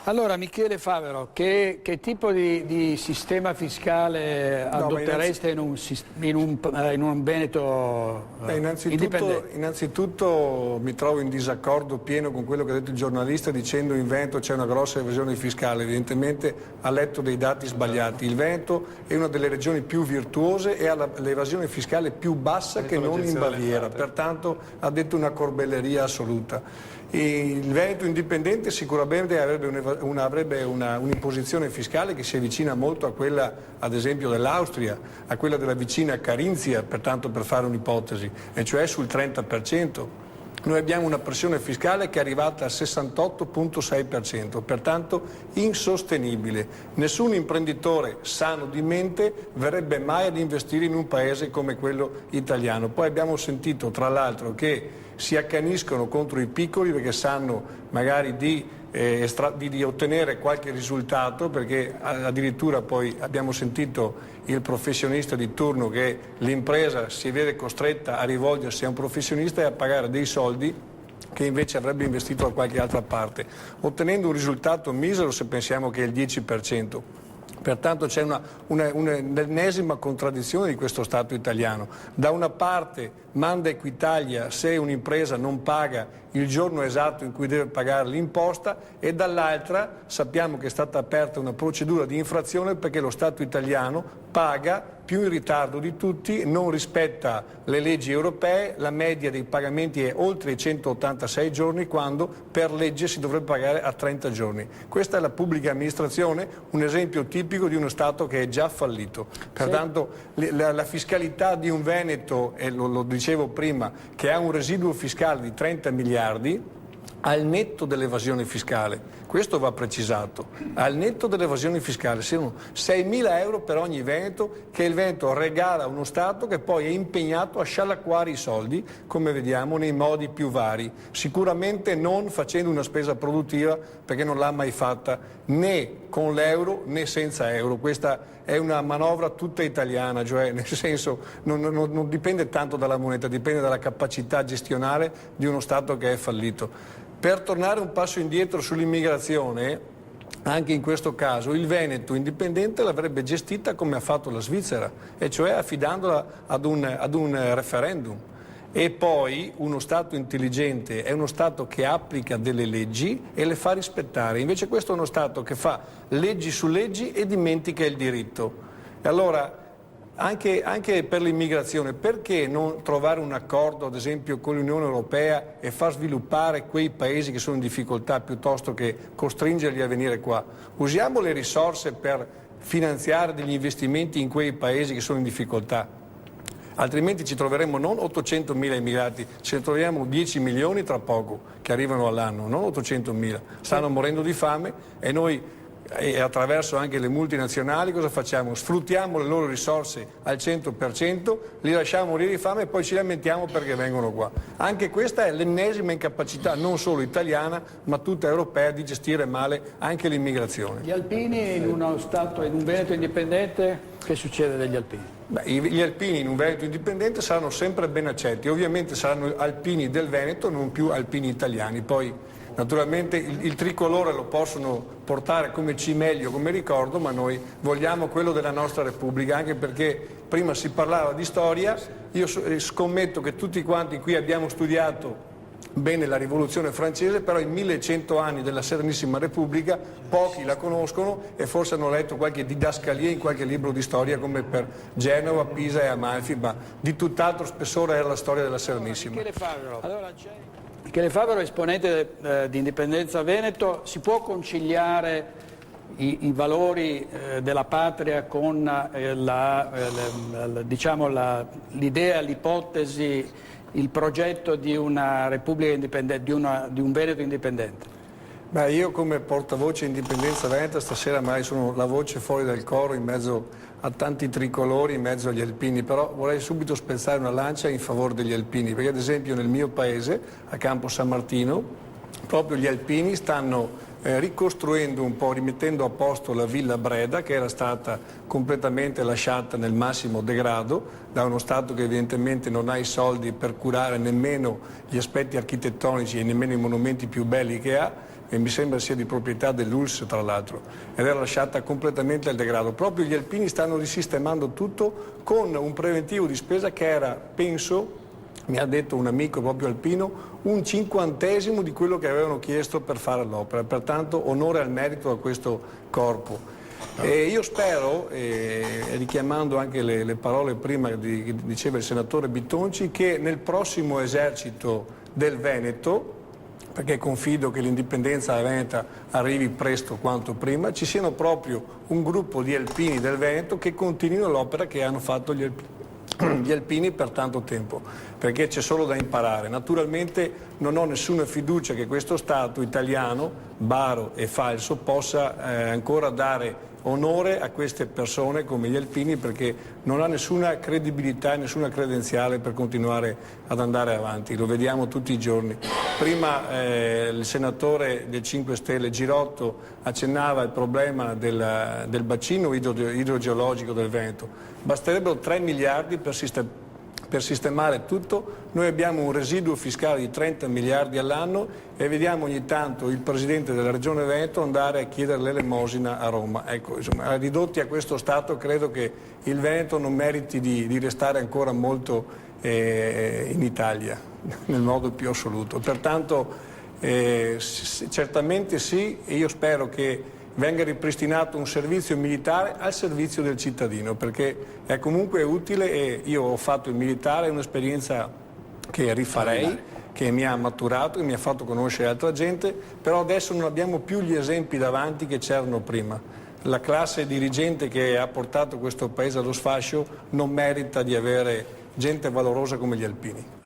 Allora, Michele Favero, che tipo di sistema fiscale adottereste in un Veneto indipendente? Innanzitutto mi trovo in disaccordo pieno con quello che ha detto il giornalista dicendo in Veneto c'è una grossa evasione fiscale. Evidentemente ha letto dei dati sbagliati. Il Veneto è una delle regioni più virtuose e ha l'evasione fiscale più bassa che non in Baviera, pertanto ha detto una corbelleria assoluta. Il Veneto indipendente sicuramente avrebbe un'imposizione fiscale che si avvicina molto a quella ad esempio dell'Austria, a quella della vicina Carinzia, pertanto per fare un'ipotesi, e cioè sul 30%. Noi abbiamo una pressione fiscale che è arrivata al 68,6%, pertanto insostenibile. Nessun imprenditore sano di mente verrebbe mai ad investire in un paese come quello italiano. Poi abbiamo sentito tra l'altro che si accaniscono contro i piccoli perché sanno magari di ottenere qualche risultato, perché addirittura poi abbiamo sentito il professionista di turno che l'impresa si vede costretta a rivolgersi a un professionista e a pagare dei soldi che invece avrebbe investito da qualche altra parte, ottenendo un risultato misero se pensiamo che è il 10%. Pertanto c'è un'ennesima contraddizione di questo Stato italiano. Da una parte manda Equitalia se un'impresa non paga il giorno esatto in cui deve pagare l'imposta e dall'altra sappiamo che è stata aperta una procedura di infrazione perché lo Stato italiano paga più in ritardo di tutti, non rispetta le leggi europee, la media dei pagamenti è oltre i 186 giorni quando per legge si dovrebbe pagare a 30 giorni. Questa è la pubblica amministrazione, un esempio tipico di uno Stato che è già fallito. Pertanto la fiscalità di un Veneto, e lo dicevo prima, che ha un residuo fiscale di 30 miliardi, al netto dell'evasione fiscale, questo va precisato, al netto dell'evasione fiscale sono 6.000 euro per ogni Veneto che il Veneto regala a uno Stato che poi è impegnato a scialacquare i soldi, come vediamo, nei modi più vari, sicuramente non facendo una spesa produttiva perché non l'ha mai fatta né con l'euro né senza euro. Questa è una manovra tutta italiana, cioè nel senso non dipende tanto dalla moneta, dipende dalla capacità gestionale di uno Stato che è fallito. Per tornare un passo indietro sull'immigrazione, anche in questo caso il Veneto indipendente l'avrebbe gestita come ha fatto la Svizzera, e cioè affidandola ad un referendum. E poi uno Stato intelligente è uno Stato che applica delle leggi e le fa rispettare, invece questo è uno Stato che fa leggi su leggi e dimentica il diritto. E allora anche per l'immigrazione, perché non trovare un accordo ad esempio con l'Unione Europea e far sviluppare quei paesi che sono in difficoltà piuttosto che costringerli a venire qua? Usiamo le risorse per finanziare degli investimenti in quei paesi che sono in difficoltà. Altrimenti ci troveremo non 800.000 immigrati, ce ne troviamo 10 milioni tra poco che arrivano all'anno, non 800.000. Stanno morendo di fame e noi, e attraverso anche le multinazionali, cosa facciamo? Sfruttiamo le loro risorse al 100%, li lasciamo morire di fame e poi ci lamentiamo perché vengono qua. Anche questa è l'ennesima incapacità, non solo italiana, ma tutta europea, di gestire male anche l'immigrazione. Gli alpini in uno Stato, in un Veneto indipendente, che succede degli alpini? Gli alpini in un Veneto indipendente saranno sempre ben accetti, ovviamente saranno alpini del Veneto, non più alpini italiani. Poi naturalmente il tricolore lo possono portare come cimelio, come ricordo, ma noi vogliamo quello della nostra Repubblica, anche perché prima si parlava di storia, io scommetto che tutti quanti qui abbiamo studiato bene la rivoluzione francese, però i 1100 anni della Serenissima Repubblica pochi la conoscono e forse hanno letto qualche didascalia in qualche libro di storia come per Genova, Pisa e Amalfi, ma di tutt'altro spessore era la storia della Serenissima. Michele Favero, esponente di Indipendenza Veneto, si può conciliare i valori della patria con l'idea, l'ipotesi, il progetto di una Repubblica indipendente, di un Veneto indipendente? Beh, io come portavoce Indipendenza Veneta stasera magari sono la voce fuori dal coro in mezzo a tanti tricolori, in mezzo agli alpini, però vorrei subito spezzare una lancia in favore degli alpini, perché ad esempio nel mio paese, a Campo San Martino, proprio gli alpini stanno ricostruendo un po', rimettendo a posto la Villa Breda, che era stata completamente lasciata nel massimo degrado da uno Stato che evidentemente non ha i soldi per curare nemmeno gli aspetti architettonici e nemmeno i monumenti più belli che ha. e mi sembra sia di proprietà dell'ULSS tra l'altro, ed era lasciata completamente al degrado. Proprio gli alpini stanno risistemando tutto con un preventivo di spesa che era, penso, mi ha detto un amico proprio alpino, un 50° di quello che avevano chiesto per fare l'opera, pertanto onore al merito a questo corpo. E io spero, richiamando anche le parole prima che diceva il senatore Bitonci, che nel prossimo esercito del Veneto, perché confido che l'indipendenza veneta arrivi presto quanto prima, ci siano proprio un gruppo di alpini del Veneto che continuino l'opera che hanno fatto gli alpini per tanto tempo, perché c'è solo da imparare. Naturalmente non ho nessuna fiducia che questo Stato italiano, baro e falso, possa ancora dare onore a queste persone come gli alpini, perché non ha nessuna credibilità e nessuna credenziale per continuare ad andare avanti. Lo vediamo tutti i giorni. Prima il senatore del 5 Stelle Girotto accennava al problema del bacino idrogeologico del Veneto. Basterebbero 3 miliardi per sistemare tutto. Noi abbiamo un residuo fiscale di 30 miliardi all'anno e vediamo ogni tanto il Presidente della Regione Veneto andare a chiedere l'elemosina a Roma. Ecco, insomma, ridotti a questo stato credo che il Veneto non meriti di restare ancora molto in Italia, nel modo più assoluto. Pertanto certamente sì, e io spero che venga ripristinato un servizio militare al servizio del cittadino, perché è comunque utile, e io ho fatto il militare, è un'esperienza che rifarei, che mi ha maturato, che mi ha fatto conoscere altra gente, però adesso non abbiamo più gli esempi davanti che c'erano prima. La classe dirigente che ha portato questo paese allo sfascio non merita di avere gente valorosa come gli alpini.